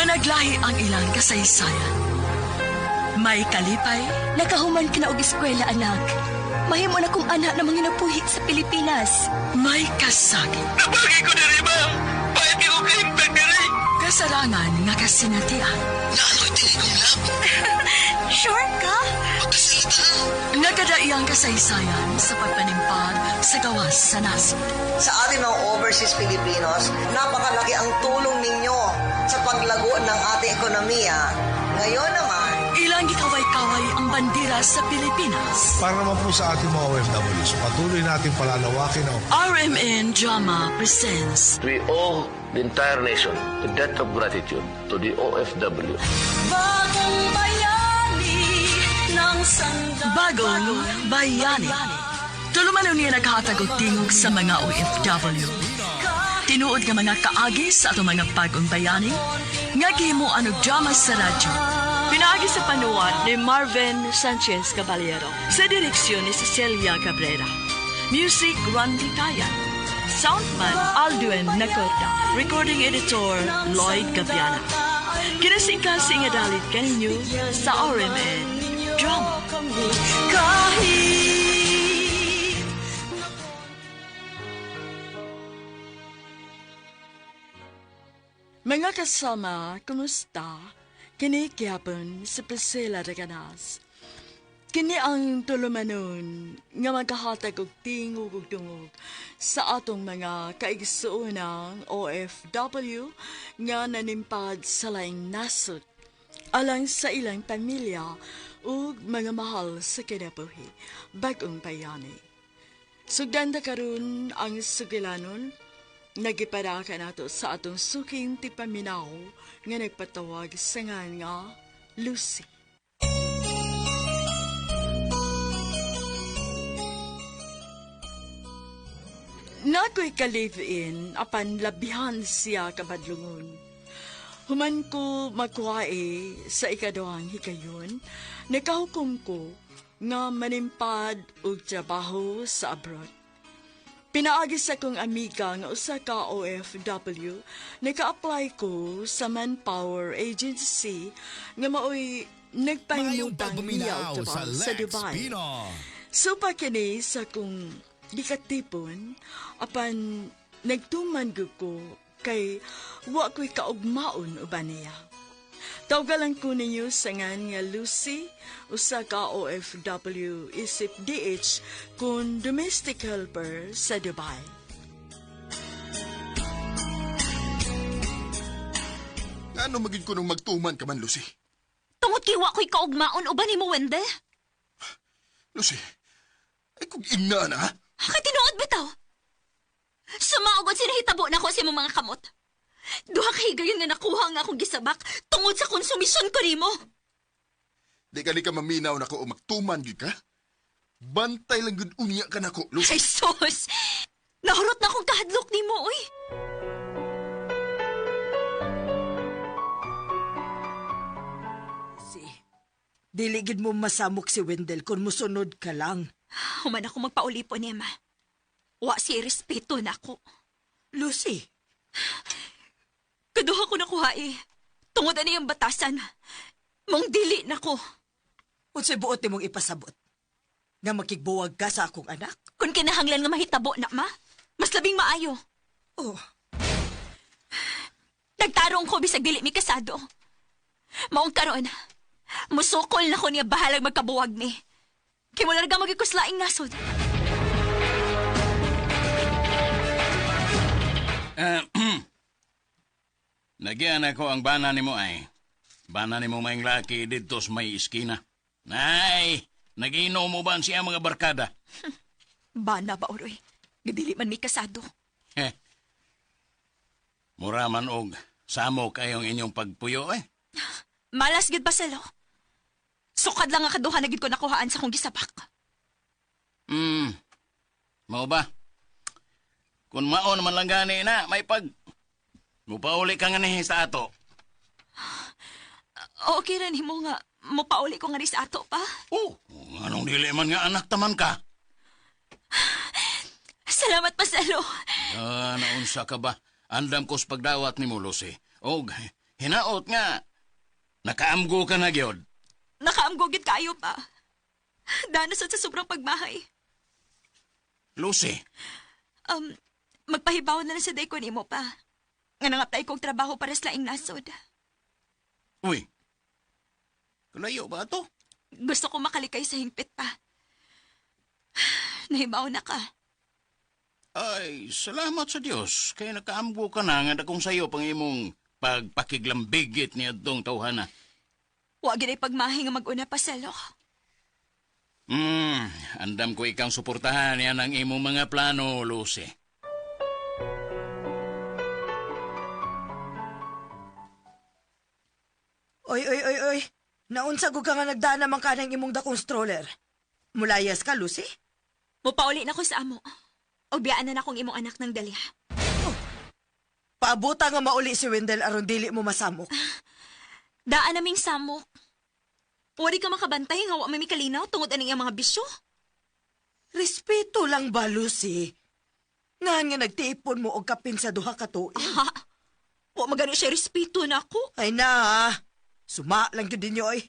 Managlahi ang ilang kasaysayan. May kalipay, Nakahuman ka na og eskwela, anak. Mahimo na kong anak na manginapuhi sa Pilipinas. may kasakit, Nabagi ko diri, ma'am. Bakit ko kaimbag diri? kasarangan nga kasinatian. Naano'y tinig kong lab. Sure ka? Pagkasalita. Nagkadaiyang kasaysayan sa pagpanimpad sa gawas sa nasod. Sa ating mga overseas Filipinos, napakalaki ang tulong ninyo sa paglago ng ating ekonomiya. Ngayon naman, Ilang gikaway-kaway ang bandera sa Pilipinas. Para naman po sa ating mga OFWs, patuloy natin palalawakin ang RMN Drama presents We owe the entire nation a debt of gratitude to the OFW. Bagong Bayani ng Sandali. Bagong Bayani. Tulumanon niya naghatag og tingog sa mga OFW. Tinuod nga mga kaagi sa atong mga bagong bayani, nga gihimuan og drama sa radyo. Pinaagi sa panuwan ni Marvin Sanchez Caballero. Sa direksyon ni Cecilia Cabrera. Music, Randy Tayan. Soundman, Alduen Nacorda. Recording editor, Lloyd Gabiana. Kinasing-kasing nga dalit kaninyo sa RMN Drama. Mga kasama, kumusta? Kini kiyapon sa Priscilla Reganas. Kini ang tulumanon nga magkahatag og tingog ug tungog sa atong mga kaigsuunang OFW nga nanimpad sa laing nasod alang sa ilang pamilya ug mga mahal sa kinabuhi bagong bayani. Sugdan na karon ang sugilanon. Nagiparaka nato sa atong suking tipaminaw nga nagpatawag sa nga Lucy. Nako'y ka-live-in apan labihan siya kabadlungon. Human ko magkuhae sa ikaduhang hikayon, nakahukom ko nga manimpad og trabaho sa abroad. Pinaagi sa kong amiga nga usa ka OFW, naka-apply ko sa Manpower Agency nga maoy nagpangutang niya og trabaho sa Dubai. So pa kini sa kong gikatipon, apan nagtuman gyud ko kay wa ko'y kaugmaon uban niya. Tawgalan ko ninyo sa ngan nga Lucy, usa ka OFW isip DH kun domestic helper sa Dubai. Ano maging ko nung magtuman ka man, Lucy? Tungod kay wa ko'y kaugmaon uban nimo, Wendell. Lucy, ay kung ina na, ha? Kay tinuod bitaw. Sumaugod sinahitabo na ko sa imong mga kamot. Duha ka higayon nga nakuha nga akong gisabak tungod sa konsumisyon ko nimo. Di ka maminaw na ko o magtuman yun ka? Bantay lang yun unya ka na ko, Lucy. Ay sus! Nahurot na akong kahadlok nimo, oy. Diligid mo masamok si Wendell kung musunod ka lang. Human ako magpaulipon niya, ma. Wa si respeto na ako. Lucy, Kaduha ko nakuha tungod ani ang batasan. Mong dili na ko. unsay buot mong ipasabot? Nga makigbuwag ka sa akong anak? Kung kinahanglan nga mahitabo na, ma, mas labing maayo. Oh, Nagtarong ko bisag dili mi kasado. Maong karon, musukol na ko niya bahalag magkabuwag ni. Kay wala nga magikuslaing nasod. Nagyan ako ang bana nimo ay. Bana nimo maing laki dito sa may iskina. Nay, nagiinom mo ba siya mga barkada? Bana ba, Oroy? Gadili man mi kasado. Heh. Mura man og samo kayong inyong pagpuyo eh. Malas gid ba salo? Sukad lang nga kaduha na gid ko nakuhaan sa kong gisapak. Mao ba? Kung mao naman lang gani na, may pag... Mupauli ka nga ni sa ato. Okay rin mo nga, mapauli ko nga rin sa ato pa. Oh, anong dili man nga anak taman ka? Salamat pa, Salo. Naunsa ka ba? Andam ko sa pagdawat ni mo, Lucy. Og, Hinaot nga. Nakaamgo ka na gyud. Nakaamgogit kayo pa. Danasad sa sobrang pagmahay. Lucy, Magpahibaw na lang sa day ko nimo pa. Nga nang-apply kong trabaho para sa laing nasod. uy. Kalayo ba to? Gusto ko makalikay sa hingpit pa. Nahibaw na ka. Ay, salamat sa Dios. Kaya nakaamgo ka na nga kung sayo pang imong pagpakiglambigit ni adtong tawhana. Huwag gina'y pagmahay nga mag-una pa salo. Andam ko ikang suportahan yan ang imong mga plano, Lucy. Oy. Naunsa ko ka nga nagdana man ka ng imong dakong stroller. Mulayas ka, Lucy? Mupauli na ko sa amo. O biyaan na akong imong anak ng dalya. Paabuta nga mauli si Wendell aron dili mo masamok. Daan naming samok. Wari ka makabantay nga wa may kalinaw tungod aning iyang mga bisyo. Respeto lang ba, Lucy? Nga nagtiipon mo og kapin sa duha ka tuig. Ha? Wa magano siya respeto na ako. Ay na, suma lang yun din oy.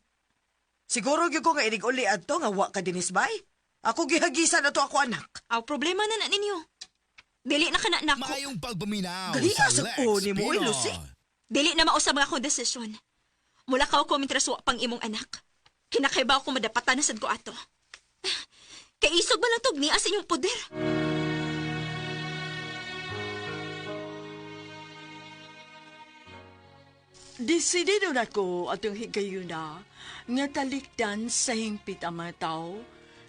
Siguro gyud ko nga inig uli adto nga wa ka dinisbay. Ako gihagisan na to ako anak. Aw problema na ninyo. Dili na kana nako. Mayong pagbuminaw Gali sa asap Lex po ni mo, Pinoy. Lucy. Dili na mausab nga akong desisyon. Mula ka ko mintraswa pang imong anak. Kinakaibaw ko madapatan na sad ko ato. Kay isog ba lang tog ni sa inyong poder? Desidido na ko atong higayuna nga talikdan sa hingpit ang mga tao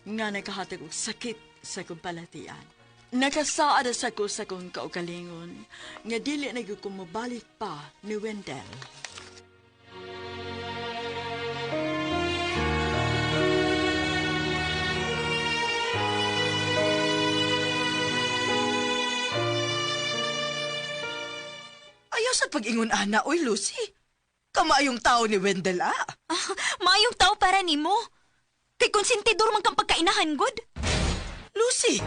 nga nakahatag og sakit sa kong palatian. Nakasaad sa ko sa kong kaugalingon nga dili na gyud ko mabalik pa ni Wendell. Ayaw sa pag-ingon ana, oy Lucy. Kamayong tao ni Wendell, Maayong tao para nimo. Kay konsentidor man kang pagkainahan, God. Lucy!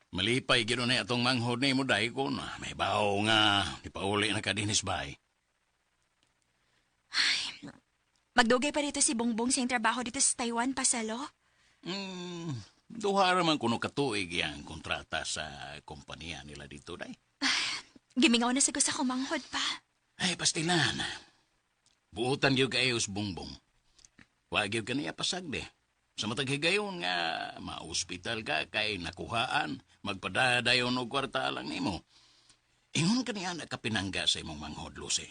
Malipay gino na atong manghod ni mo dahi ko na. May bao nga, ipauli na ka dinis bay. Magdugay pa dito si Bongbong sa trabaho dito sa Taiwan, pasalo? Duha raman kuno katuig yang kontrata sa kompanya nila dito day. Gimingaw na siguro sa kumanghod pa. Ay, pastilan. Buutan gyud kayo sa Bongbong. Wag gyud kaniya pasagde. Sa matag higayon nga ma-hospital ka kay nakuhaan, magpadadayon og kwarta lang nimo. Ingon kaniya nakapinangga sa imong manghod, Lucy.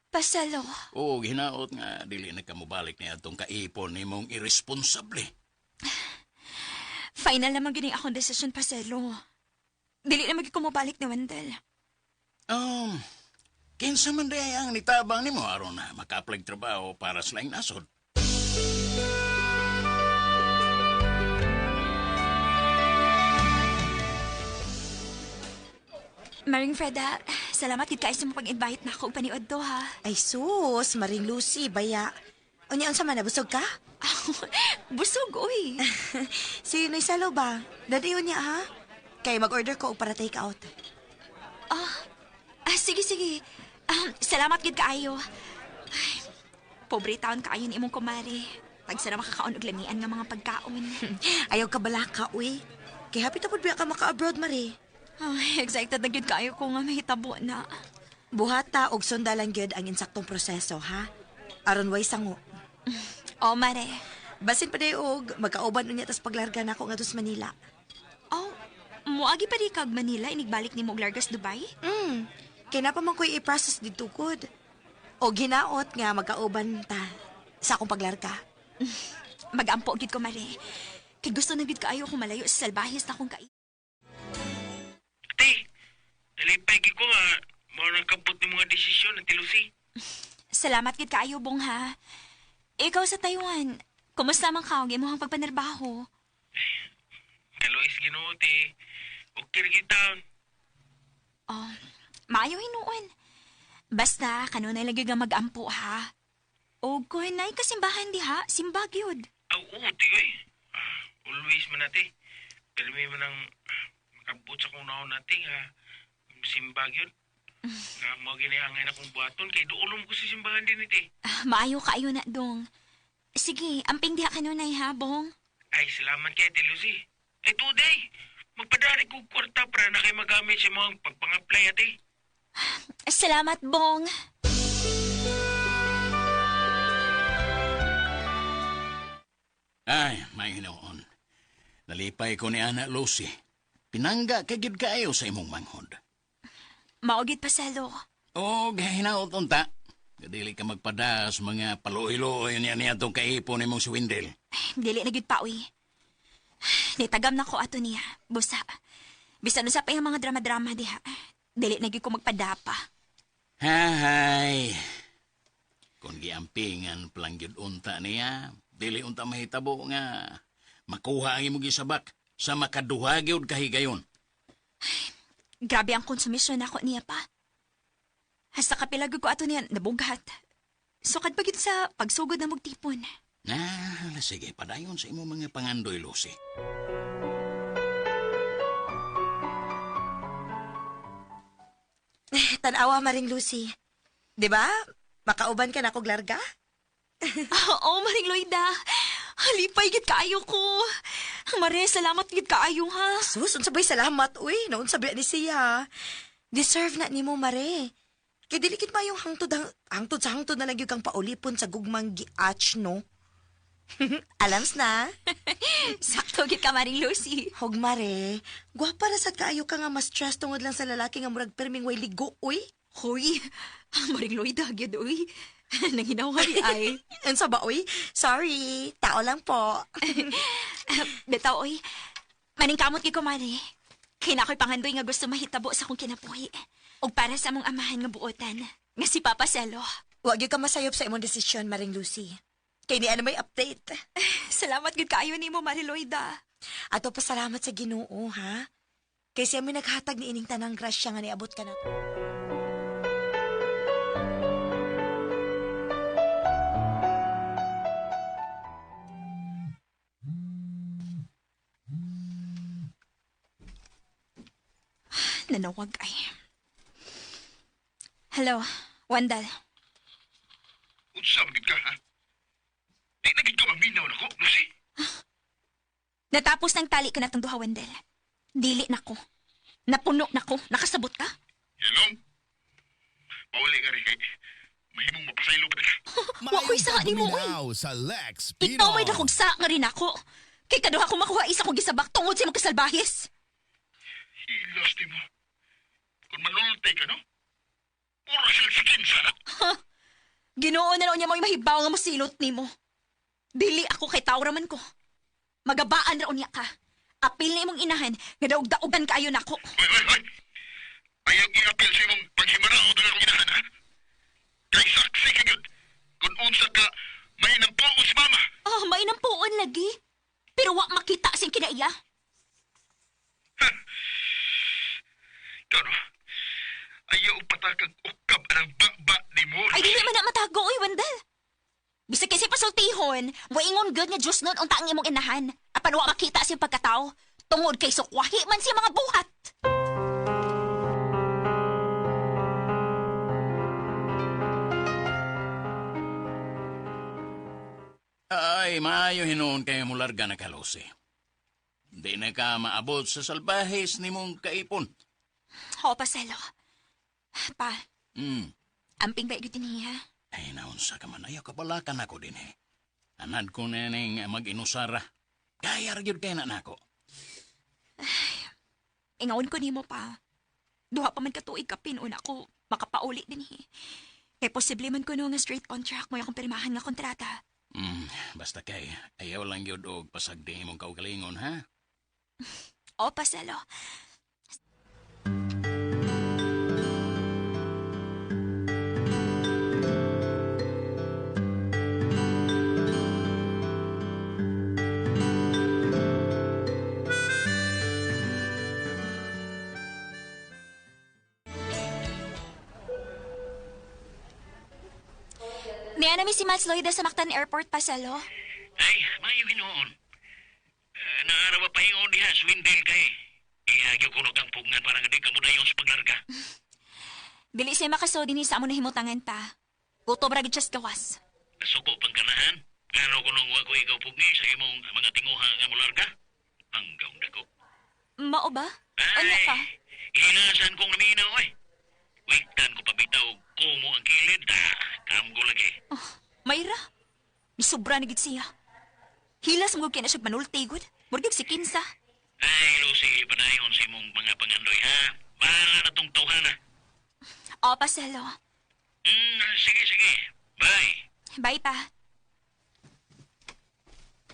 Pasalo? Oo, hinaot nga dili na ka mobalik niya atong kaipon nimong irresponsable. Final naman gining akong desisyon, pasalo. Dili na magkumabalik ni Wendell. Kinsa man day ang nitabang nimo aron na maka-apply trabaho para sa laing nasod. Maring Freda, salamat gid kaayos mo pag-invite na ako paniod do, ha? Ay sus, Maring Lucy, baya. Unya unsa man nabusog ka? Busog, uy. Si Noy Salo ba? Dadayon niya ha? Kay mag-order ko og para take out. Sige. Salamat gid kaayo. Ay, pobre taon kaayo ni imong kumari. Tagsa na makakaon og lamian nga mga pagkaon. Ayaw ka bala ka, uy. Kay happy tapod biya ka maka-abroad, Mari. Ay, excited na gid kaayo ko nga mahitabo na. Buhata og sundalan gyud ang insaktong proseso, ha? Aron way sango. Oh, mare. Basin pa day og magkauban unya tas paglarga na ako nga sa Manila. Oh, muagi pa di kag Manila inigbalik ni mo og largas Dubai? Kay na pa man ko'y i-process dito good. O ginaot nga magkauban ta sa akong paglarga. Magampo gid ko, mare. Kay gusto na gid kaayo ko malayo sa salbahis na akong kai. Ate, nalipay gid ko nga mao nang kabot ni mga desisyon ng Lucy. Salamat gid kaayo, Bong, ha. Ikaw sa Taiwan, kumusta man ka og imong pagpanarbaho? Kalois Ginoo te. Okay ra gid taon. Oh, maayo hinuon. Basta kanunay lagi nga magampo, ha. O kung nay kasimbahan diha, simbag yun. Aw, Oo, ti, oy. Always man natin. Pero may manang makabot sa kung naon natin, simbag yun. Nga mo ginayangay akong buhaton, kay doolom ko sa simbahan din iti. Maayo kaayo na, Dong. Sige, amping diha ka nunay ha, Bong. Ay, salamat kay Ate Lucy. Ay, today, magpadari ko kwarta para na kayo magamit sa mga pagpang-apply, ate. Salamat, Bong. Ay, may hinoon. Nalipay ko ni Ana Lucy. Pinangga kagid kaayo sa imong manghod. Maugid pasalo. O, hinaot unta. Kadili ka magpadas mga paluoy-luoy niya itong kaipon ni mong si Wendell. Dili na gid pa, uy. Nitagam na ko ato niya. Busa. Bisan sa pa yung mga drama-drama diha. Dili na gid ko magpadapa. Hay. Kung giampingan palang yun unta niya, dili unta mahitabo nga makuha ang imong gisabak sa makaduha gyud kahigayon. Grabe ang konsumisyon nako niya pa. Hasta kapilag ko ato niya nabughat. Sukad pa gid sa pagsugod na magtipon. Sige, padayon sa imong mga pangandoy, Lucy. Tanawa, Maring Lucy. Di ba? Makauban ka na kog larga? Oo, Maring Loida. Halipay gid kaayo ko. Mare, salamat gid kaayo ha. Sus, unsabay salamat, uy. Naon sabi ni siya. Deserve na nimo, Mare. Kay dilikit mayong hangtod sa hangtod na lang yung kang paulipon sa gugmang giatch, no? Alams na. Sakto gid ka, Maring Lucy. Hog, Mare. Gwapa ra sad kaayo ka nga mas stress tungod lang sa lalaki nga murag perming way ligo, uy. Hoy, Maring Loida gid uy. Nanginaway ay. Unsa ba, uy? Sorry. Tao lang po. Betaw, uy. Maning kamot gid ko, Mare. Kaya na ako'y pangandoy nga gusto mahitabo sa kong kinabuhi. O para sa mong amahan nga buotan. Nga si Papa Selo. Huwag yung ka masayop sa imong desisyon, Maring Lucy. Kay ni ano may update. Salamat gid kaayo nimo, Maring Loida. Ato pa salamat sa Ginoo, ha? Kay siya may naghatag ni ining tanang grasya nga niabot ka na. Nanawag ay. Hello, Wandal. Unsa magid ka, ha? Di na gid ka maminaw na ko, Lucy. Natapos ng tali ka na itong duha, Wendell. Dili na ko. Napuno na ko. Nakasabot ka? Hello? Pauli ka rin kay mahimong mapasaylo pa ka. Wako'y sa ni mo, uy. Sa Lex Ikaw may dakog sa nga rin ako. Kay kaduha ko makuha isa kong gisabak tungod sa imong kasalbahis. Hilas di mo. Kung manultay ka, no? Pura silang sakin sana. Ginoo na niya mo'y mahibaw nga mosilot ni mo. Dili ako kay tawraman ko. Magabaan raon niya ka. Apil na imong inahan, nga daog-daogan kaayo nako. Hoy! Ayaw i-apil sa imong paghimaraw doon akong inahan, ha? Kay saksi ka yun. Kung unsa ka, may nampuon si mama. Oh, may nampuon lagi. Pero wa makita sing kinaiya. Ikaw, no? Ayaw patakag ukab ang baba ni mo. Ay, dili man na matago, oy, Wendell. Bisag kasi pasultihon, waingon good nga Diyos nun unta ang imong inahan. Apan wa makita siyang pagkatao. Tungod kay sukwahi man siya mga buhat. Ay, maayo hinoon kayo mo larga na kalose. Di na ka maabot sa salbahes ni mong kaipon. Ho, Paselo. Pa, Hmm. amping ba ito niya? Ay, naunsa ka man. Ayaw kapalakan ako din eh. Anad ko na ning mag-inusara. Kaya ragyod kayo na nako. Ingawon ko nimo pa. Duha pa man katuig kapin una ko makapauli din eh. Kay posible man ko no nga straight contract mo akong pirmahan nga kontrata. Basta kay, ayaw lang yun og pasagdi mong kaugalingon, ha? O, Paselo. May anami si Mats Loida sa Mactan Airport, Paselo. Ay, mayo ginoon. Naarawa pa yung diha, swindle kay. Iyagyo ko kang pugngan para nga di ka mo dayon sa paglarga. Dili siya makaso din sa amo na himutangan ta. Kuto bragid siya sa gawas. Nasuko pang kanahan. Ano ko nung wako ikaw pugni sa imong mga tinguha nga mo larga? Hanggang dako. Mao ba? Anya ka? Inasan kong naminaw eh. Wiktan ko pabitaw kumo ang kilid. Kamgo lagi. Oh, Mayra. Misubra na gid siya. Hilas mo kaya na siya manulti gud. Murgig si Kinsa. Ay, Lucy, padayon sa imong mga pangandoy ha. Bahala na tong tawhana. O, paselo. Sige. Bye. Bye pa.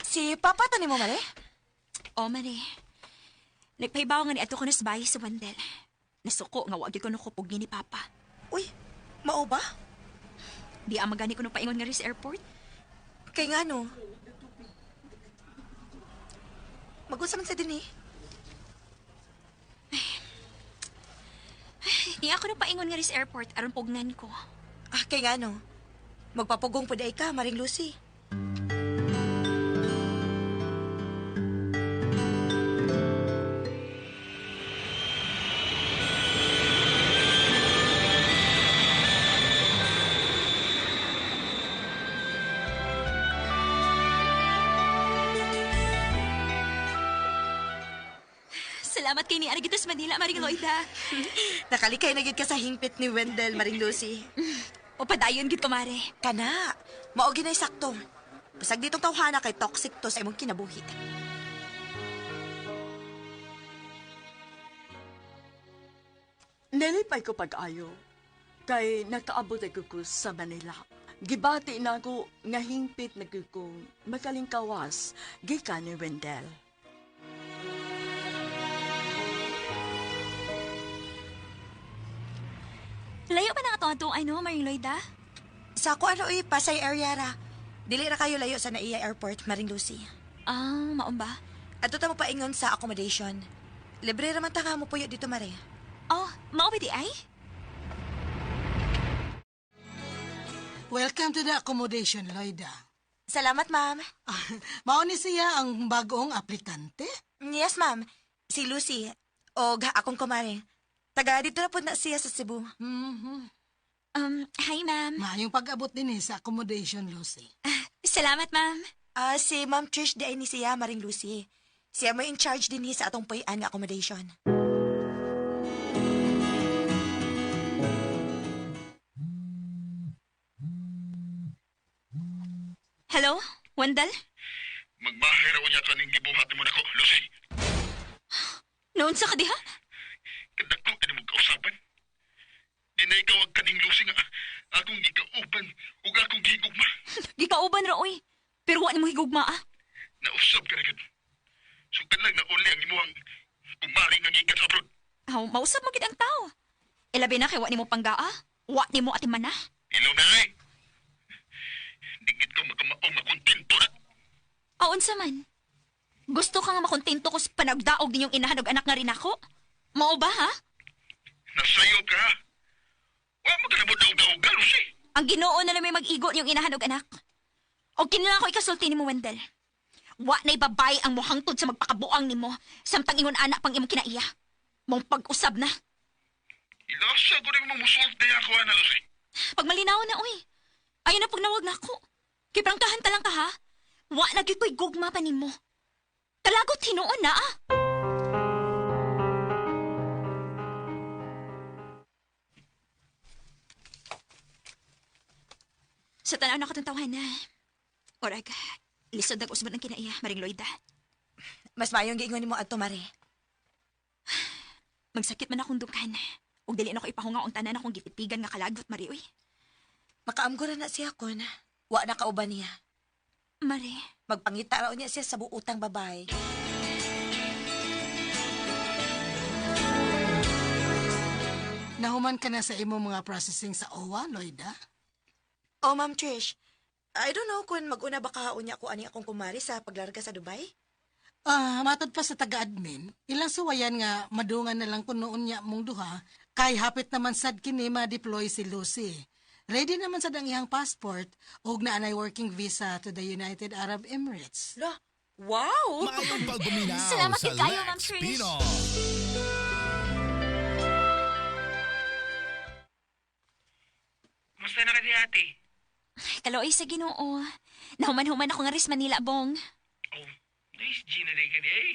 Si Papa to ni mo, Mare? O, Mari. Nagpahibaw nga ni ato ko na sa bahay sa Wendel. Nasuko nga wagi ko nakupugni ni Papa. Uy, mao ba? Di amagani ko nung paingon nga rin sa airport. Kay nga no. Mag-usap man sa din eh. Di ako nung paingon nga rin sa airport aron pugnan ko. Kay nga no. Magpapugong po day ka, Maring Lucy. Salamat kay ni Arigitos Manila, Maring Loida. Nakalikay na gid ka sa hingpit ni Wendell, Maring Lucy. O padayon gid ko, Mare. Kana, maogi na sakto. Basag ditong tawhana kay toxic to sa imong kinabuhi. Nalipay ko pag-ayo. Kay nakaabot ako sa Manila. Gibati na ako nga hingpit na ko makalingkawas gikan ni Wendell. Layo pa na ato ano, Maring Loida? Sa ako Pasay area ra. Dili ra kayo layo sa Naiya Airport, Maring Lucy. Maon ba? At ta mo paingon sa accommodation. Libre raman ta ka mo puyo dito, Mare. Oh, mao ba di ay? Welcome to the accommodation, Loida. Salamat, ma'am. Mao ni siya ang bagong aplikante? Yes, ma'am. Si Lucy. O akong kumare. Taga dito na po na siya sa Cebu. Hi, ma'am. Maayong pag-abot din sa accommodation, Lucy. Salamat, ma'am. Si Ma'am Trish di ay ni siya, Maring Lucy. Siya mo in charge din sa atong puyan nga accommodation. Hello, Wendell? Magbahay raw niya kaning gibuhat mo nako, Lucy. Noon sa kadiha? Kadako ka mo kausapan. Inay ikaw ang kaning Lucy nga akong gikauban ug akong gihigugma. Gikauban ra, oy. Pero wa ni mo higugma, ah. Nausab ka na gud. Sugdan lang na uli ang imuhang umaring nga gikan sa abroad. Mausap mo gid ang tao. Ilabi na kay wa ni mo panggaa. Wa ni mo atiman na. Ilaw na ay. Digit ko makamaong makontento na. Unsa man? Gusto ka nga makontento ko sa panagdaog ninyong inahan og anak nga rin ako? Mao ba, ha? Nasayop ka ha? Wa mo ka na mo daw-daw ka, Lucy. Ang Ginoo na lang may mag-igo niyong inahan og anak. O kinala ko ikasulti ni mo, Wendell. Wa na ibabay ang mohangtod sa magpakabuang nimo samtang ingon anak pang imong kinaiya. Mong pag-usab na. Ilasa ko rin mo musulti ako, Ana, Lucy. Pag malinaw na, oy. Ayaw na pag nawag na ako. Kiprangkahan ta lang ka, ha? Wa na gyud ko'y gugma pa nimo. Talagot hinuon na, ah. Sa tanaw na ko tawahan na. Orag, lisod ang usbon ng kinaiya, Maring Loida. Mas mayong giingon nimo adto, Mare. Magsakit man akong dukan. Ug dili na ko ipahunga ang tanan akong gititigan nga kalagot, Mari, uy. Makaamgura na siya kon. Wa na kauban niya. Mari. Magpangita raw niya siya sa buutang babae. Nahuman ka na sa imo mga processing sa OWA, Loida? Oh, Ma'am Trish. I don't know kung mag-una ba kahaon niya ako ani akong kumari sa paglarga sa Dubai. Matod pa sa taga-admin, ilang suwayan nga madungan na lang kung noon niya mong duha, kay hapit naman sad kini ma-deploy si Lucy. Ready naman sa dang iyang passport ug naanay working visa to the United Arab Emirates. Lah, wow! Maayong pagbuminaw Salamat sa kayo, Ma'am Lex Trish. Pinos. Musta na ka di ate? Kaloy sa Ginoo. Nahuman-human ako nga ris Manila, Bong. Oh, nice Gina day ka di ay.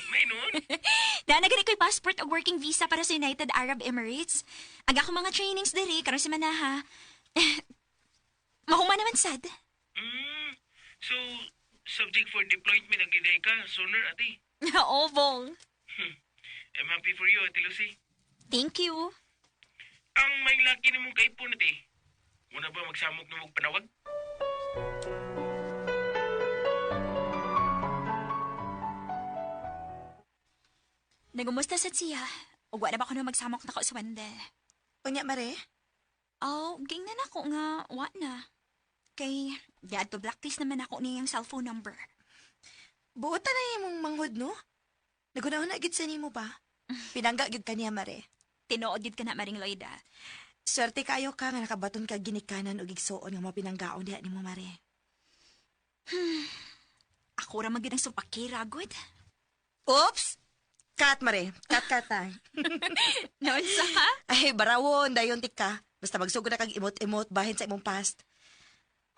May noon. Nanagani ko'y passport o working visa para sa United Arab Emirates. Aga ko mga trainings diri, karon si Manaha. Mahuman naman sad. So, subject for deployment ang giday ka, sooner ate. Oo, Bong. I'm happy for you, Ate Lucy. Thank you. Ang may laki ni mong kaipon, ate. Muna ba magsamok na mong panawag? Nagumusta sad siya. O na ba ako na magsamok na ko sa Wendell? Unya, Mare? Oh, gingnan ako nga, wa na. Kay, dad to blacklist naman ako niyang cellphone number. Buota na yung manghod, no? Nagunahon na gid sa nimo ba? Pinangga gid ka niya, Mare. Tinuod gid ka na, Maring Loida. Swerte kayo ka nga nakabaton ka ginikanan o gigsoon nga mapinanggaon diha nimo, Mare. Ako ra magid ang supakira, good. Oops! Cut, Mare. Cut. Noon sa ka? Ay, barawon, dayon tika. Basta magsugod na kag imot-imot bahin sa imong past.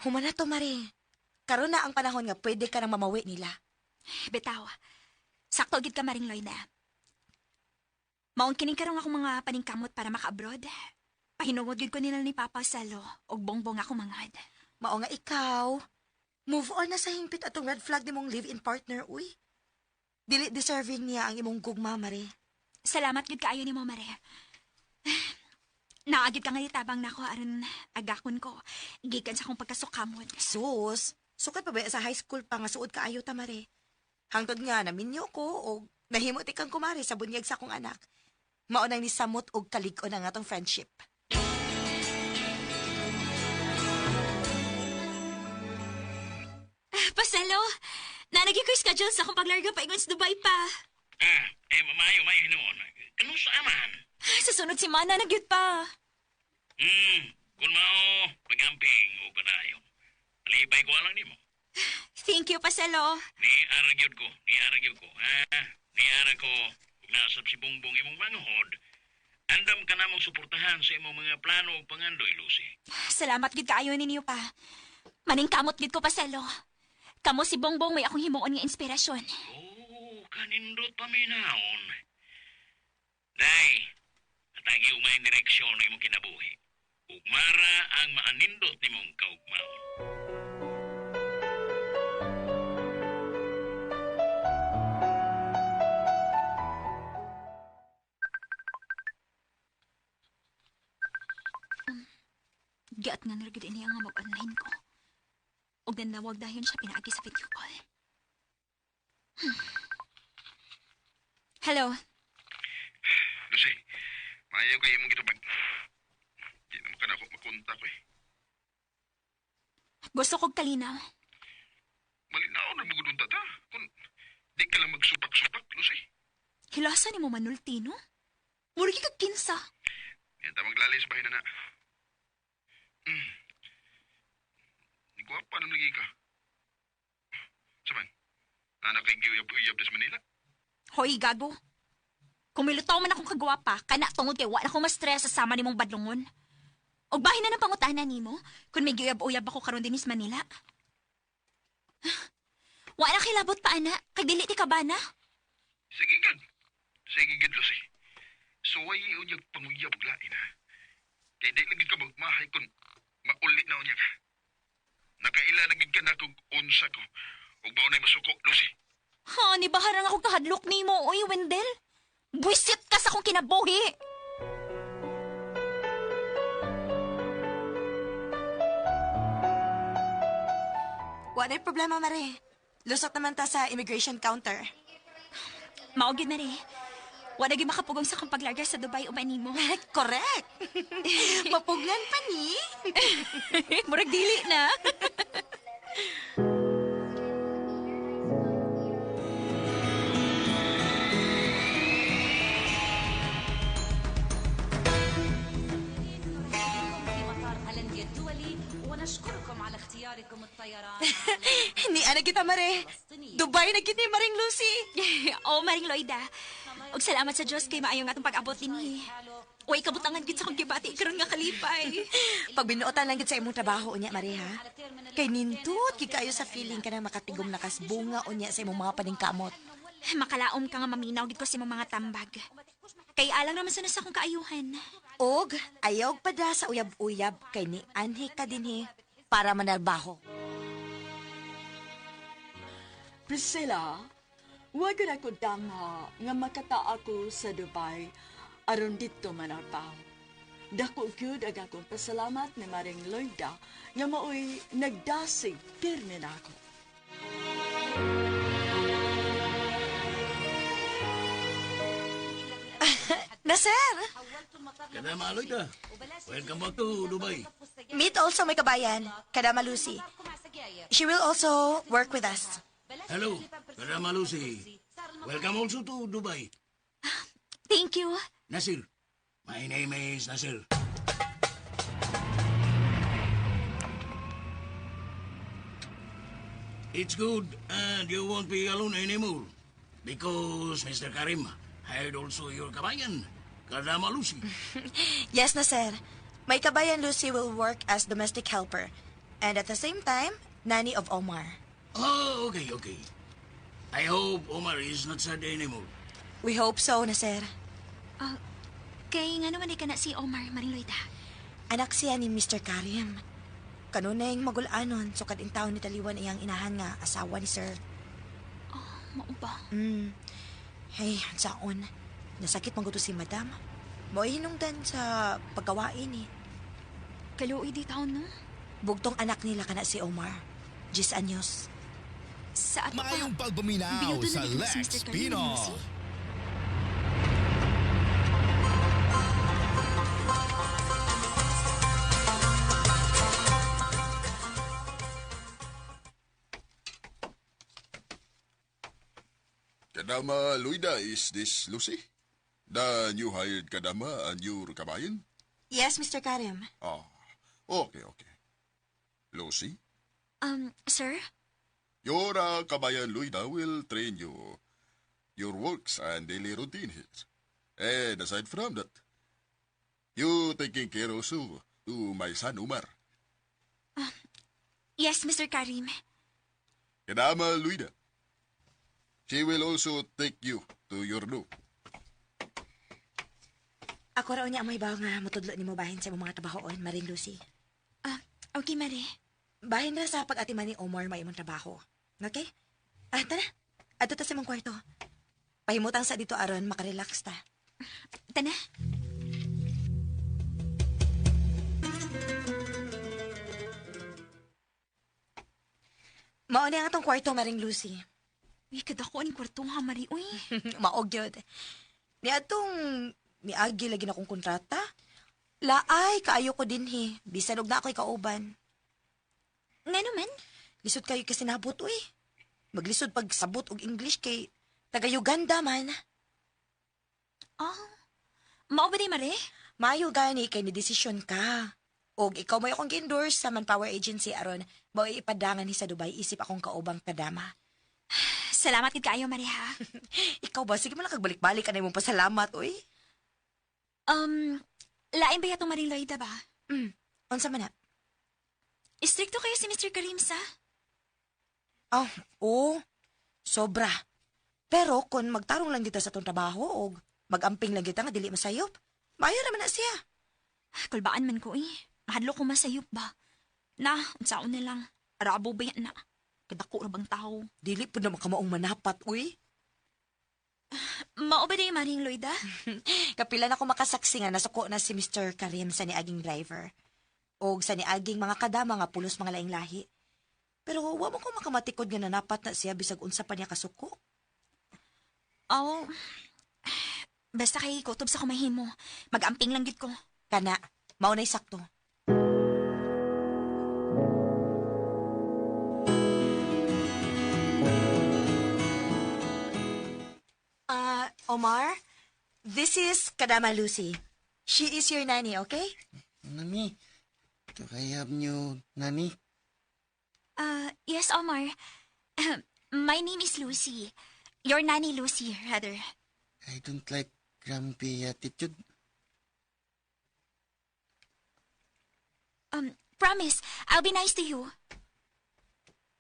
Humana to, Mare. Karon na ang panahon nga pwede ka nang mamawi nila. Betaw, sakto gid ka, Maring Loida. Maong kining karong ako mga paningkamot para maka-abroad. Pahinungod gid ko nila ni Papa Salo og bongbong ako mangad. Mao nga ikaw. Move on na sa hingpit atong red flag nimong live-in partner, uy. Dili deserving niya ang imong gugma, Mare. Salamat gid kaayo nimo, Mare. Naagid ka nga itabang nako aron agakon ko. Gikan sa akong pagkasukamon. Sus, sukat pa ba sa high school pa nga suod kaayo ta, Mare? Hangtod nga naminyo ko o nahimo tikang kumare sa bunyag sa akong anak. Maunang ni samot og kalig-on ang atong friendship. Paselo, nanagi ko schedule sa akong paglarga pa ingon sa Dubai pa. Mayo hinuon. Kano sa aman? Sa sunod si Mana nagyud pa. Kung mao, pag-amping o padayon. Alibay ko alang nimo. Thank you, Paselo. Ni aragyod ko. Ni ara ko, kung nasab si Bongbong imong manghod, andam ka namong suportahan sa imong mga plano o pangandoy, Lucy. Salamat gid kaayo ninyo pa. Maning kamot gid ko, Paselo. Kamo si Bongbong may akong himuon nga inspirasyon. Oh, kanindot paminaon. Day, atagi umay direksyon na imong kinabuhi. Ugmara ang maanindot nimong kaugmaon. Giat nga naragid ini nga mag-online ko. Og nanawag dahil siya pinaagi sa video call. Hello. Lucy, maayaw kayo mong gitubag. Di naman ka na ako makontak eh. Gusto kong kalinaw. Malinaw na magudun tata. Kung di ka lang magsupak-supak, Lucy. Hilasa ni mo manulti, no? Muragi ka kinsa. Yan ta maglalay sa bahay na na. Guwapa nang lagi ka. Saman, anak kay giyab-uyab sa Manila. Hoy, gago. Kung milutaw man akong kagwapa, kana tungod kay wala akong ma-stress sa sama nimong badlongon. Og bahin na ng pangutanan nimo, kung may giyab-uyab ako karon din sa Manila. Wala kilabot pa, ana. Kay dili ti ka ba na? Sige gid, Lucy. So, ay unyag panguyab og lain, ha? Kay di lagi ka magmahay kung maulit na unya ka. Nakaila na gid ka na kung unsa ko. Ug baon ay masuko, Lucy. Ha, ni baharang ako kahadlok nimo, oy, Wendell. Buisit ka sa akong kinabuhi. Wala problema, Mare. Lusot naman ta sa immigration counter. Maugid na rin. Wala gyud makapugong sa akong paglarga sa Dubai o Manimo. Correct. Mapuglan pa ni. Murag dili na. Ni ana kita mare. Dubai na gid ni Maring Lucy. Oh, Maring Loida. Og salamat sa Diyos kay maayo nga atong pag-abot dinhi. Uy, kabutangan gid sa kong gibati karon nga kalipay. Pag binuotan lang gid sa imong trabaho unya mare ha. Kay nindot gid kayo sa feeling ka na makatigom lakas bunga unya sa imong mga paningkamot. Makalaom ka nga maminaw gid ko sa imong mga tambag. Kay alang naman sa nasa akong kaayuhan. Og ayaw pa da sa uyab-uyab kay ni anhi ka dinhi para manalbaho. Priscilla, wag na ko dangha nga makata ako sa Dubai aron dito manarpaw. Dako gyud ang akong pasalamat ni Maring Loida nga maoy nagdasig pirmi na ako. Nasir! Kadama, Loida. Welcome back to Dubai. Meet also my kabayan, Kadama Lucy. She will also work with us. Hello, Kadama Lucy. Welcome also to Dubai. Thank you. Nasir. My name is Nasir. It's good and you won't be alone anymore. Because Mr. Karim hired also your kabayan, Kadama Lucy. Yes, Nasir. My kabayan Lucy will work as domestic helper. And at the same time, nanny of Omar. Oh, okay. I hope Omar is not sad anymore. We hope so, Nasir. Kay nga naman ka na si Omar, Maring Loida. Anak siya ni Mr. Karim. Kanunay magulanon, so kading taon ni taliwan iyang inahan nga asawa ni Sir. Mao ba? Hey, saon. Nasakit maguto si Madam. Mo'y hinungdan sa pagkawain eh. Kaluoy di taon, no? Bugtong anak nila kana si Omar. 10 anyos. Sa ato Mayong pa, pagbuminaw biyudo sa na din si Lex Mr. Karim, Pino. Lucy. Kadama Luida, is this Lucy? The new hired Kadama and your kabayan? Yes, Mr. Karim. Ah, okay. Lucy, Sir? your kabayan Luida will train you, your works and daily routine here. And aside from that, you taking care also to my son Umar. Yes, Mr. Karim. Kadama Luida, she will also take you to your room. Ako raw niya may bawa nga matudlo ni mo bahin sa mga trabahoon, Maring Lucy. Okay, Mare. Bahin na sa pag-atiman ni Omar may imong trabaho. Okay? Tara. Ato ta sa imong kwarto. Pahimutang sa dito aron makarelax ta. Tana. Mao na ang atong kwarto, Maring Lucy. Uy, kadako ang kwarto ha, Mari. Uy. Maog yun. Ni atong miagi lagi na kong kontrata. Laay, kaayo ko din he. Bisan og na ako'y kauban. Nga naman? Lisod kayo kasi nabot, uy. Maglisod pag sabot og English kay taga-Uganda man. Mao ba di, Mare? Mayo gani kay ni desisyon ka. Og ikaw may akong gi-endorse sa Manpower Agency aron mao ipadangan ni sa Dubai isip akong kaubang kadama. Salamat kid kaayo, Mare, ha? Ikaw ba? Sige mo lang kagbalik-balik ka na mong pasalamat, uy. Lain ba yatong Maring Loida ba? Unsa man na? Istrikto kayo si Mr. Karim, sa? Oo. Sobra. Pero kung magtarong lang dito sa tong trabaho o magamping lang kita nga dili masayop, mayo naman na siya. Kulbaan man ko, Mahadlo ko masayop ba? Na, unsaon na lang. Arabo ba yan na? Kadako ra bang tao? Dili po naman ka maong manapat, uy. Mao ba di, Maring Loida? Kapila na ko makasaksi nga nasuko na si Mr. Karim sa niaging driver. O sa niaging mga kadama nga pulos mga laing lahi. Pero wa mo ko makamatikod nga nanapat na siya bisag unsa pa niya kasuko. Basta kay kutob sa kumahimo. Mag-amping lang gid ko. Kana, mao na'y sakto. Omar, this is Kadama Lucy. She is your nanny, okay? Nani, do I have new nanny? Yes, Omar. My name is Lucy. Your nanny, Lucy, rather. I don't like grumpy attitude. Promise, I'll be nice to you.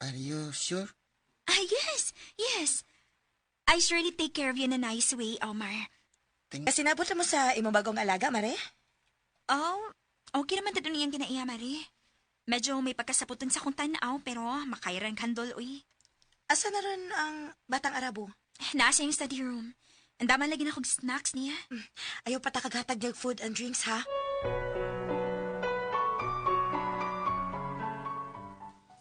Are you sure? Yes. I surely take care of you in a nice way, Omar. Sinabot na mo sa imong bagong alaga, Mare? Oh, okay naman doon iyang ginaiya, Mari. Medyo may pagkasaputon sa kong tanaw, pero makairan kandol, uy. Asa na ron ang batang Arabo? Nasa yung study room. Ang daman lagi na akong snacks niya. Ayaw pa takaghatag ng food and drinks, ha?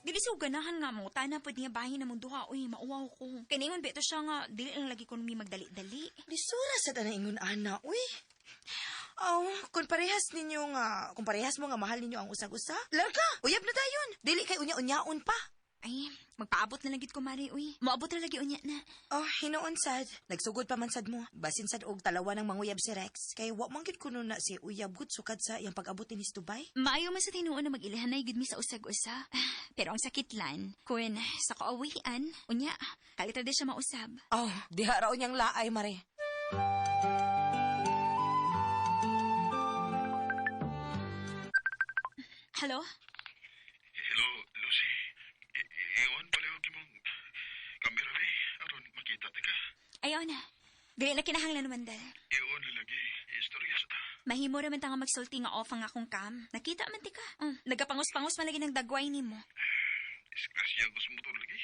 Dili sa ganahan nga mo, tana po niya bahin na mong duha, uy, mauwaw ko. Kinaingon beto siya nga, dili lang lagi ko nung magdali-dali. Lisura sa tanang ingon, ana, uy. Oh, kung parehas mo nga mahal ninyo ang usag-usa, larga, uyab na dayon. Dili kay unya-unyaon pa. Ay, magpaabot na lagit ko, Mari, uy. Maabot na lagi unya na. Oh, hinoon sad. Nagsugod pa man sad mo. Basin sad og talawa ng manguyab si Rex. Kay wa man gid kuno na si uyab gud sukad sa iyang pag-abot ni Dubay. Maayo man sa tinuon na mag-ilahanay gud mi sa usag-usa. Pero ang sakit lan, kun sa kaawian, unya, kalita di siya mausab. Oh, diha raw niyang laay, Mare. Hello? Hello, Lucy. Iwan pala yung mong kamera ni. Aron makita ka. Ayaw na. Dili na kinahanglan naman dal. Iwan na lagi. Istorya sa ta. Mahimo raman ta nga magsulti nga off ang akong cam. Nakita man ti ka. Nagapangos-pangos man lagi ng dagway nimo. Disgrasya ko sa motor lagi.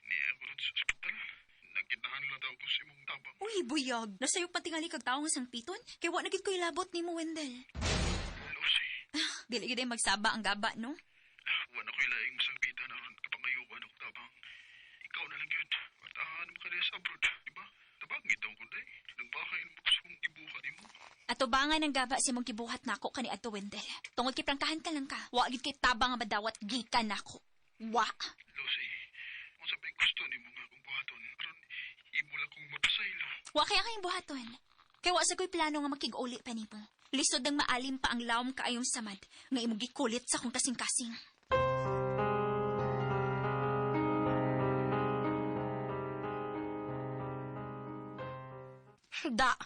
Ni ako rin sa ospital. Nagkitahan lang daw ko sa imong tabang. Uy, buyag. Nasayo pa tingali kag taong sang piton. Kay wa na gid ko ilabot nimo, Wendell. Lucy. Dili gid ay magsaba ang gaba, no? Wala ko'y laing masangpitan aron kapangayuan ako tabang. Ikaw na lang yun. Matahan mo ka na sa abroad. Diba? Tabangit ako ko day. Nagbahay mo sa mong ibuhat mo. Atubangan ang gaba si mong gibuhat nako kani adto, Wendell. Tungod kay prangkahan ka lang ka. Wa gid kay tabang nga madawat gikan nako. Wa. Lucy, kung sabi gusto ni mo nga kong buhaton, aron imula kong mapasaylo. Wa kaya kayong buhaton. Kay wa sa ko'y plano nga makig-uli pa nimo. Lisod ang maalim pa ang lawom kaayong samad nga imong gikulit sa kong kasing-kasing.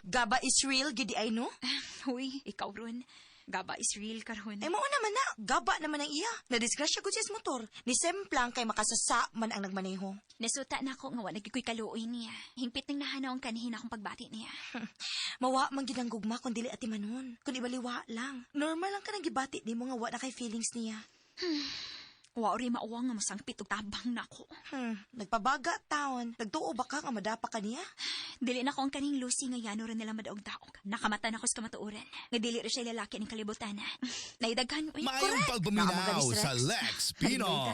Gaba is real, gidi ay no? Uy, ikaw ron. Gaba is real karon. Ay, mao naman na. Gaba naman ang iya. Nadisgrasya ko siya sa motor. Ni Semplang kay makasasa man ang nagmaneho. Nasuta na ako nga wala gikoy kaluoy niya. Hingpit nang nahanaw ang kanihin akong pagbati niya. Mawa man ginang gugma kung dili ati manon. Kung ibaliwa lang. Normal lang ka nang gibati ni mo nga wa na kay feelings niya. Wa ori mauwa nga masangpit og tabang nako. Nagpabaga taon. Nagtuo ba ka nga madapa ka niya? Dili na ko ang kaning Lucy nga yano rin nila madaog-daog. Nakamata na ko sa kamatuoran. Nga dili rin siya lalaki ng kalibutan. Naidaghan, uy. Mayong pagbuminaw sa Lex Pino.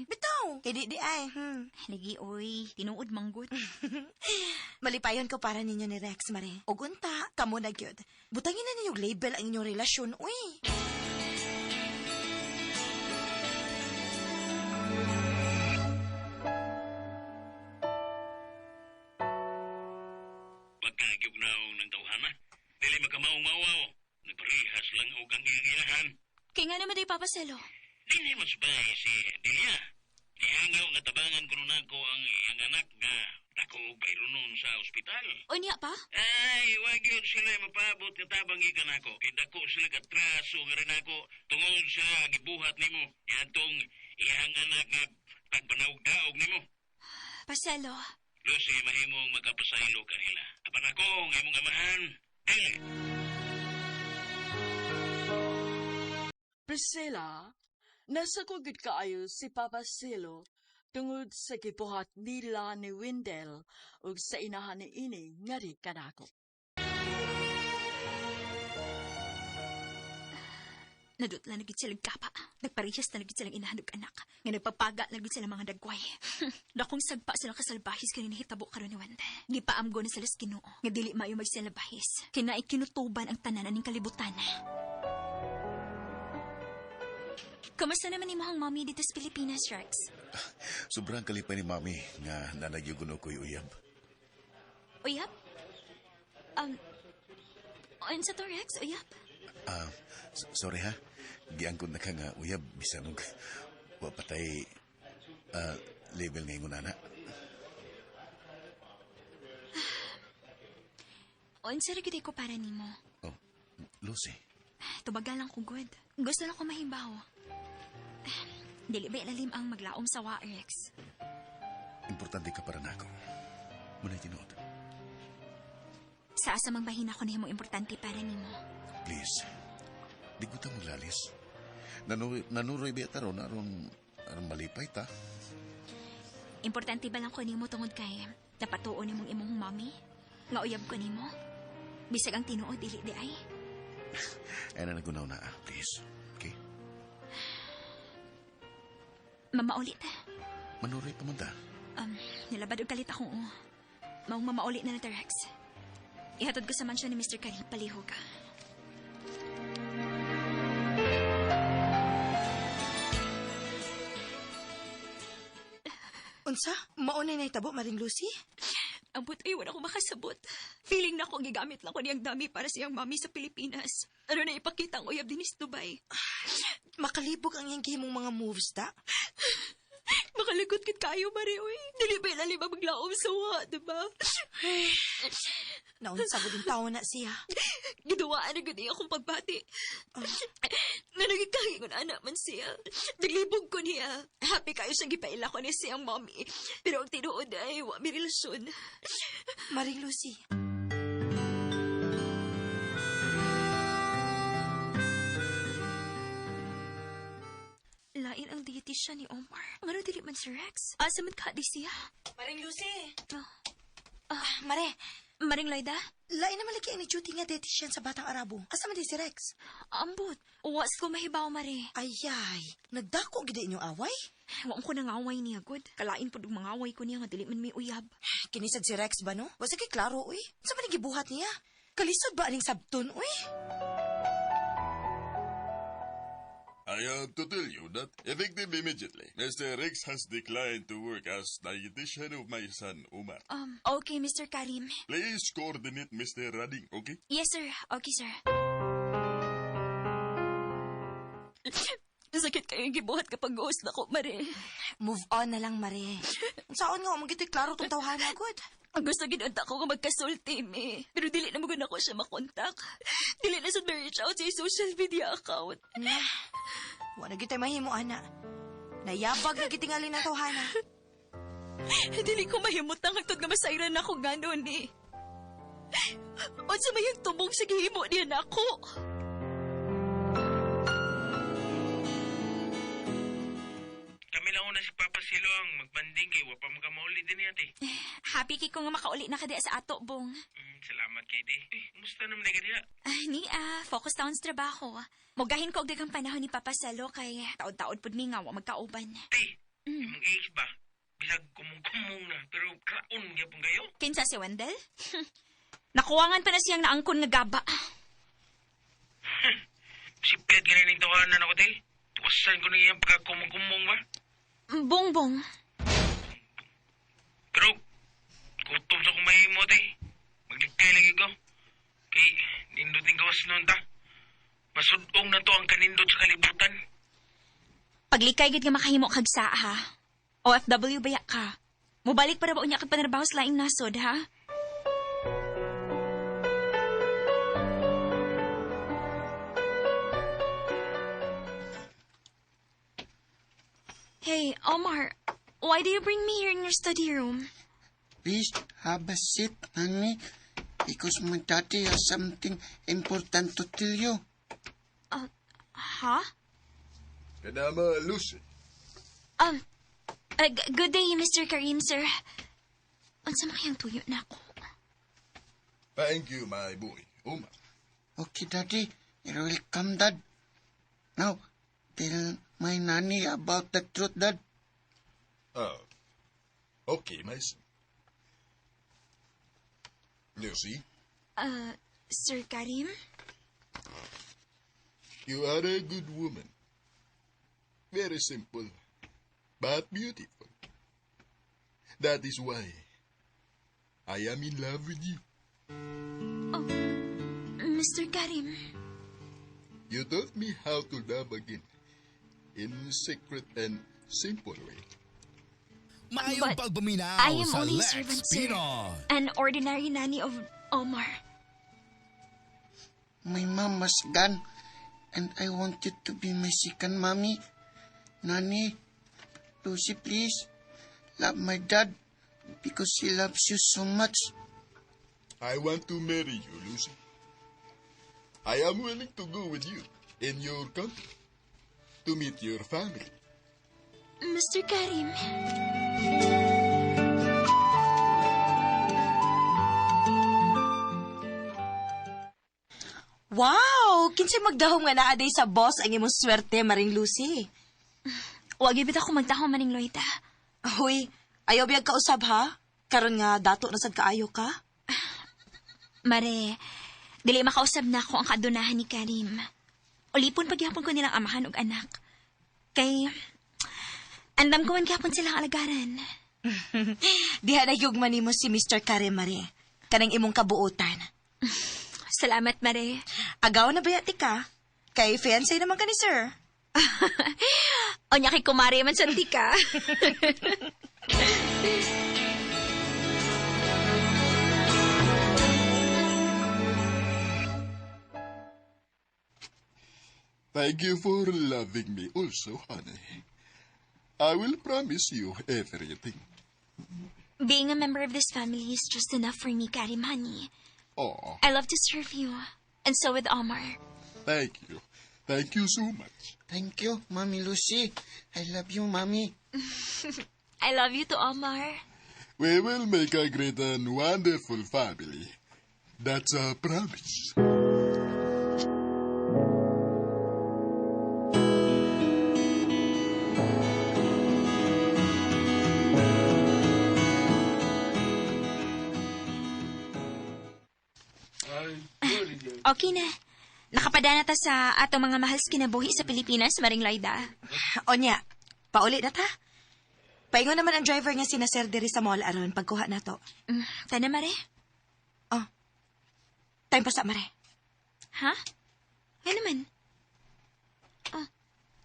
Bitaw! Kay di ay. Lagi, uy. Tinuod manggut. Malipayon ko para ninyo ni Rex, Mare. O gunta, kamo na gyud. Butangin na ninyong label ang inyong relasyon, uy. Pagkagyog na ako ng tawhana, dili magkamaong-mawaw. Nagparihas lang ako kang iyang-ilahan. Kaya nga naman tayo papaselo. Dili masbay si Delia. Ihangaw nga tabangan ko nun ako ang iyang anak nga ako bayronon sa ospital. O niya pa? Ay, wag yun sila mapabot nga tabang ikan ako. Kaya sila katraso nga rin ako tungod sa gibuhat nimo. Yatong iyang anak nga pagpanawag-daog nimo. Paselo. Lucy, mahimong magkapasaylo kanila. Apan ako, ang imong amahan, dili. Priscilla, nasa kugid kaayo si Papa Silo tungod sa gibuhat nila ni Wendell ug sa inahan ni ini nga ri kanako. Nadutla na gid silang kapa. Nagparehas na gid silang inahanog anak. Nga nagpapaga na gid sila mga dagway. Dakong sagpa sila kasalbahis kanina hitabo karon ni Wanda. Gipaamgo na sila sa Ginoo nga dili maayo magsilabahis. Kinaay kinutuban ang tanan ning kalibutan. Kamusta naman ni mohang mommy dito sa Pilipinas, Rex? Sobrang kalipay ni Mami nga nanagyuguno ko'y uyab. Uyab? Sa to, Rex? Uyab? Sorry ha. Giangkod na ka nga uyab. Bisan og wapatay Level ngayon na. Unsa ra gid ko para nimo. Oh, Lucy. Tubagal lang ko good. Gusto lang ko mahimbaw. Dili ba ilalim ang maglaom sa wa, Rex? Importante ka para nako. Muna'y tinuod. Sa asa mang bahin ako nimo importante para nimo. Please. Di ko ta maglalis. Nanuroy ba taron aron malipay ta? Importante ba lang ko nimo tungod kay napatuon nimong imong mommy? Nga uyab ko nimo? Bisag ang tinuod dili di ay. Ay na nagunaw na, please. Okay? Mamaulit. Manuroy pa man ta. Nilabad og kalit akong maong mamaulit na na Rex. Ihatod ko sa mansyon ni Mr. Karim, paliho ka. Unsa? Maunay na itabo, Maring Lucy? Ambot ay wala ko makasabot. Feeling na ako gigamit lang ko niyang dami para siyang mami sa Pilipinas. Ano na ipakita ang uyab din sa Dubai. Makalibog ang iyang gihimong mga moves, ta? Makalagot kit kayo, Marioy. Dili ba ilalim ang maglaom sa wa, diba? Naunsa ko din tao na siya. Giduwaan na gani akong pagbati. Na nagikahi ko na anak man siya. Naglibog ko niya. Happy kayo siyang gipaila ko niya siyang mommy. Pero ang tinuod ay wa mi relasyon. Maring Lucy. Lain ang dietitian ni Omar. Ngano dili man si Rex? Asa man ka di siya? Maring Lucy. Mare. Maring Loida? Lain naman lagi ang ni-duty nga dietitian sa Batang Arabo. Asa man di si Rex? Ambot. Was ko mahibaw, Mare. Ayay. Nagdako gid inyong away? Wa ko nang away niya, good. Kalain po mga away ko niya nga dili man may uyab. Kinisad si Rex ba, no? Basta kay klaro, uy. Sa man gibuhat niya? Kalisod ba aning sabton, uy? I have to tell you that, effective immediately, Mr. Rex has declined to work as dietitian of my son, Umar. Okay, Mr. Karim. Please coordinate Mr. Rading, okay? Yes, sir. Okay, sir. Sakit kayong gibuhat kapag ghost na ko, Mare. Move on na lang, Mare. Saan nga, magito'y klaro itong tawhana, good. Ang gusto ginunta ko nga magkasulti, me. Pero dili na maganda ko siya makontak. Dili na sa ma-reach out sa social media account. Wala kita'y mahimo, ana. Nayabag na kitingalin na tawhana. Dili ko mahimutang hagtod nga masayran na ako gano'n, eh. O sa mayang tubong sa gihimo niya na ako. Kami lang una si Papa Silo ang magbanding kay wapa magkamauli din niya, te. Happy kay ko nga makauli na kada sa ato, Bong. Salamat kay te. Kumusta naman na kaniya? Focus taon sa trabaho. Mugahin ko og daghang panahon ni Papa Salo kay taod-taod pud mi nga wa magkauban. Te, imong age ba? Bisag kumong-kumong na, pero kraon gyapon kayo? Kinsa si Wendell? Nakuwangan pa na siyang naangkon nga gaba. Si Piat gananing tawanan ako, te. Tuwasan ko na iyang pagkakumong-kumong ba? Bongbong. Pero, kutob sa kumahimo, te. Magdikay lagi ko. Kay, ninduting gawas noon ta. Masudong na to ang kanindot sa kalibutan. Paglikay gid nga makahimo kag saa, ha? OFW baya ka. Mubalik para ba unya kag panarbaho sa laing nasod, ha? Hey, Omar, why do you bring me here in your study room? Please have a seat, honey. Because my daddy has something important to tell you. Huh? Kadama Lucy. Good day, Mr. Karim, sir. Unsa man kayang tuyo na ako? Thank you, my boy, Umar. Okay, Daddy. You're welcome, Dad. Now, tell my nanny about the truth, Dad. Okay, my son. Lucy, Sir Karim? you are a good woman. Very simple, but beautiful. That is why I am in love with you. Oh, Mr. Karim. You taught me how to love again in secret and simple way. Maayong But pagpaminaw I am sa only Lex servant, sir. Pinon. An ordinary nanny of Omar. My mama's gone, and I want you to be my second mommy. Nani, Lucy, please, love my dad because he loves you so much. I want to marry you, Lucy. I am willing to go with you in your country to meet your family. Mr. Karim. Wow! Kinsay magdahom nga naaday sa boss ang imong swerte, Maring Lucy. Wag ibit ako magtaho maning Loida. Huy, ayaw biyag kausab ha? Karon nga dato na sad kaayo ka? Mare, dili makausab na ako ang kadunahan ni Karim. Ulipon pagyapon ko nilang amahan og anak. Kay, andam ko man gyapon silang alagaran. Diha na yugman nimo si Mr. Karim, Mare. Kanang imong kabuutan. Salamat, Mare. Agaw na bayati ka? Kay fiancé naman ka ni sir. O niya kay kumari man sa ka. Thank you for loving me also, honey. I will promise you everything. Being a member of this family is just enough for me, Karim, honey. Oh, I love to serve you. And so with Omar. thank you. Thank you so much. Thank you, Mommy Lucy. I love you, Mommy. I love you to Omar. We will make a great and wonderful family. That's a promise. Okay na. Nakapadana ta sa atong mga mahal sa kinabuhi sa Pilipinas, Maring Loida. Onya, pauli na ta. Paingon naman ang driver nga sina Sir diri sa mall aron pagkuha na to. Tana, Mare? Oh. Time pa sa Mare. Ha? Nga naman. Oh.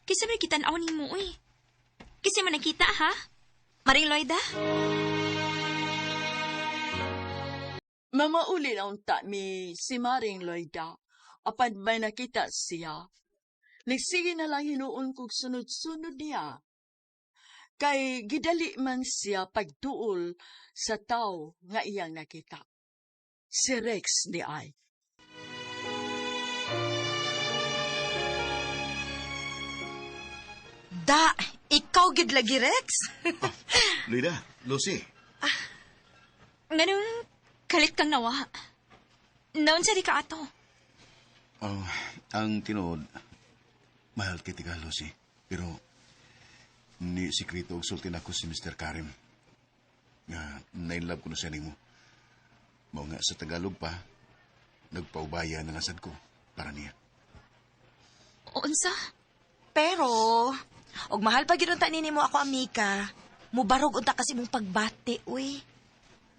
Kisa ba kita na ni mo, uy? Kisa mo nakita, ha? Maring Loida? Mamauli na unta mi si Maring Loida. Apan may nakita siya. Nagsige na lang hinuon kog sunod-sunod niya. Kay gidali man siya pagtuol sa tao nga iyang nakita. Si Rex ni ay. Da, ikaw gid lagi, Rex? Lida, Lucy. Ganun, kalit kang nawa. Noon sa di ka ato. Oh, ang tinuod, mahal kiti ka, Lucy. Pero, ni sikrito og sultin ako si Mr. Karim. Nga, nainlove ko na siya nimo. Mao nga sa Tagalog pa, nagpaubaya na nasad ko para niya. Unsa? Pero, og mahal pa gid unta nini mo ako, Amika. Mubarog unta kasi mong pagbati, uy.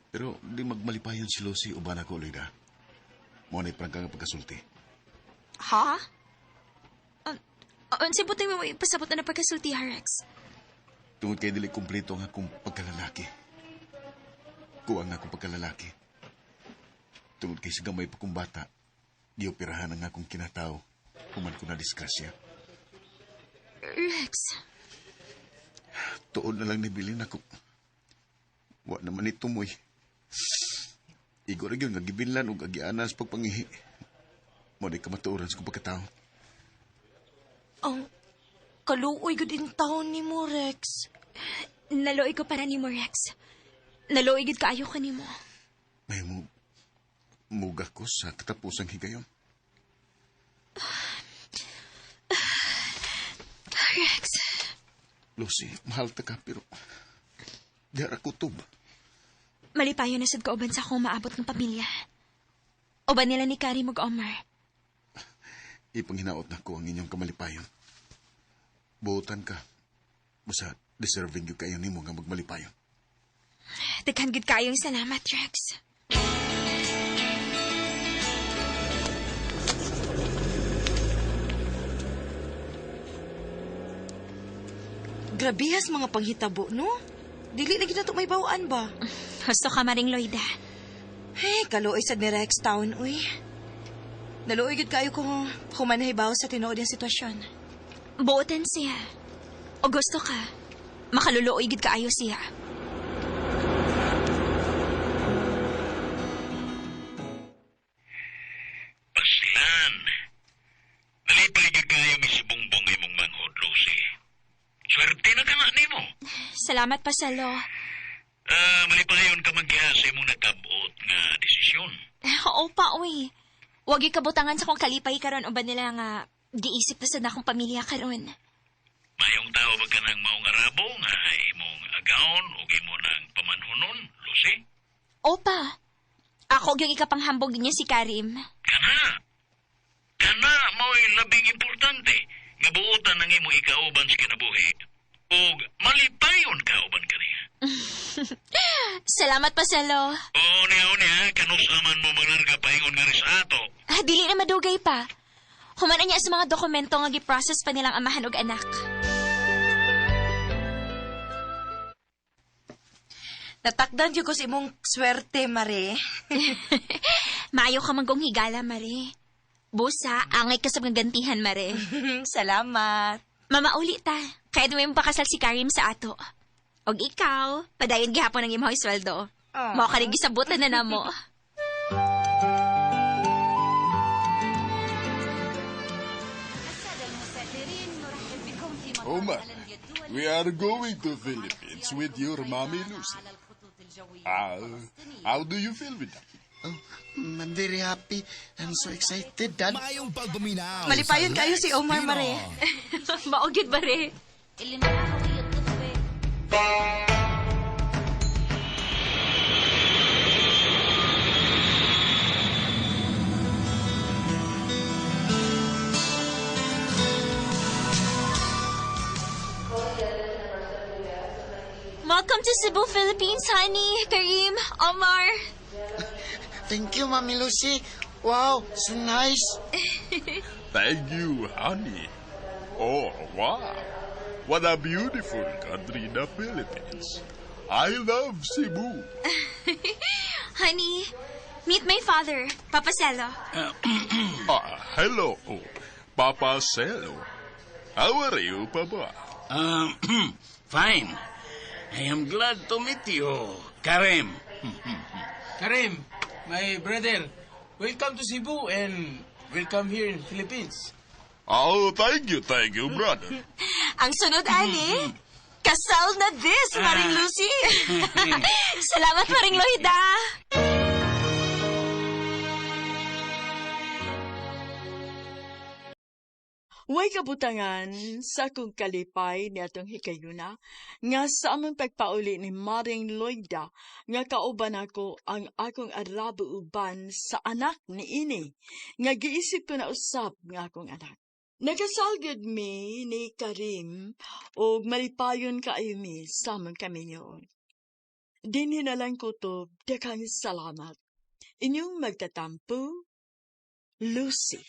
Pero, di magmalipayon si Lucy uban ako, Lida. Mao na iprangka nga pagkasulti. Ha? Unsa buti mo ipasabot na pagkasulti, Rex? Tungod kay dili kumpleto ang akong pagkalalaki. Kuwang nga akong pagkalalaki. Tungod kay sa gamay pa kong bata, gioperahan ang akong kinatao, human ko na disgrasya. Rex. Tuod na lang nibilin ako. Wa naman itumoy. Igo ra gyud nga gibinlan ug agianan sa pagpangihi. Mo di kamatuoran sa kong pagkatao. Ang kaluoy gud in taon ni mo, Rex. Naloy ko para ni mo, Rex. Naloy gid kaayo ka ni mo. May muga ko sa katapusang higayon. Rex. Lucy, mahal ta ka pero di ra kutob. Malipayo na sad ka uban sa akong maabot ng pamilya. Uban nila ni Karim ug Omar. Ipanghinaot na ko ang inyong kamalipayon. Buotan ka. Basta deserving yung kayo nimo nga magmalipayon. Daghan gid kayong salamat, Rex. Grabihas mga panghitabo, no? Dili lagi na to may bawaan ba? Gusto ka maring Lloyda. Hey, kaluoy sa ni Rex Town, uy. Naluoy gid kayo kung humanhibaw sa tinuod yung sitwasyon. Buotan siya. O gusto ka, makaluluoy gid kaayo siya. Pasilan. Nalipay ka kayo mi si Bongbong imong manghod, Lucy. Swerte na ka na nimo. Salamat, Pasalo. Malipayon ka magya sa imong nagkabot nga desisyon. Oo pa, uy. Wag ikabutangan sa kong kalipay karon uban nila nga giisip na sa akong pamilya karon. Mayong tao ba ka ng maong arabo nga imong agaon o imo ng pamanhunon, Lucy? Opa. Ako yung ikapanghambog niya si Karim. Kana mo'y labing importante nga buotan ng imo ikauban sa kinabuhi o malipayon ka uban kaniya. Salamat, Pasalo. Oo niya, kanusaman mo malarga paingon nga rin sa ato. Dili na madugay pa. Humana niya sa mga dokumento nga giprocess pa nilang amahan og anak. Natakdan yun ko sa imong swerte, Mare. Maayo ka manggong higala, Mare. Busa, angay ka sa mga gantihan, Mare. Salamat. Mamauli ta. Kahit may pakasal si Karim sa ato. Og ikaw, padayon gihapon ang imahoy sweldo. Mao ka rin gisabutan na namo. Omar, we are going to Philippines with your mommy Lucy. How do you feel with that? Oh, I'm very happy. I'm so excited, Dad. Mayong pagbuminaw. Malipayon kayo si Omar, Mare. Maugid, Mare. Welcome to Cebu, Philippines, honey, Karim, Omar. Thank you, Mommy Lucy. Wow, so nice. Thank you, honey. Oh, wow. What a beautiful country, the Philippines. I love Cebu. Honey, meet my father, Papa Celo. Hello, Papa Celo. How are you, Papa? Fine. I am glad to meet you, Karim. Karim, my brother, welcome to Cebu and welcome here in Philippines. Oh, thank you, brother. Ang sunod, Ali. Kasal na this, Maring Lucy. Salamat, Maring Lloyda. Way kabutangan sa akong kalipay ni atong hikayuna nga sa among pagpauli ni Maring Lloyda nga kauban ako ang akong arabo uban sa anak ni ini nga giisip ko na usab nga akong anak. Nagasalgad mi ni Karim o malipayon kaayo mi sa among kaminyoon. Dinhi na lang kutob, daghang salamat. Inyong magtatampo, Lucy.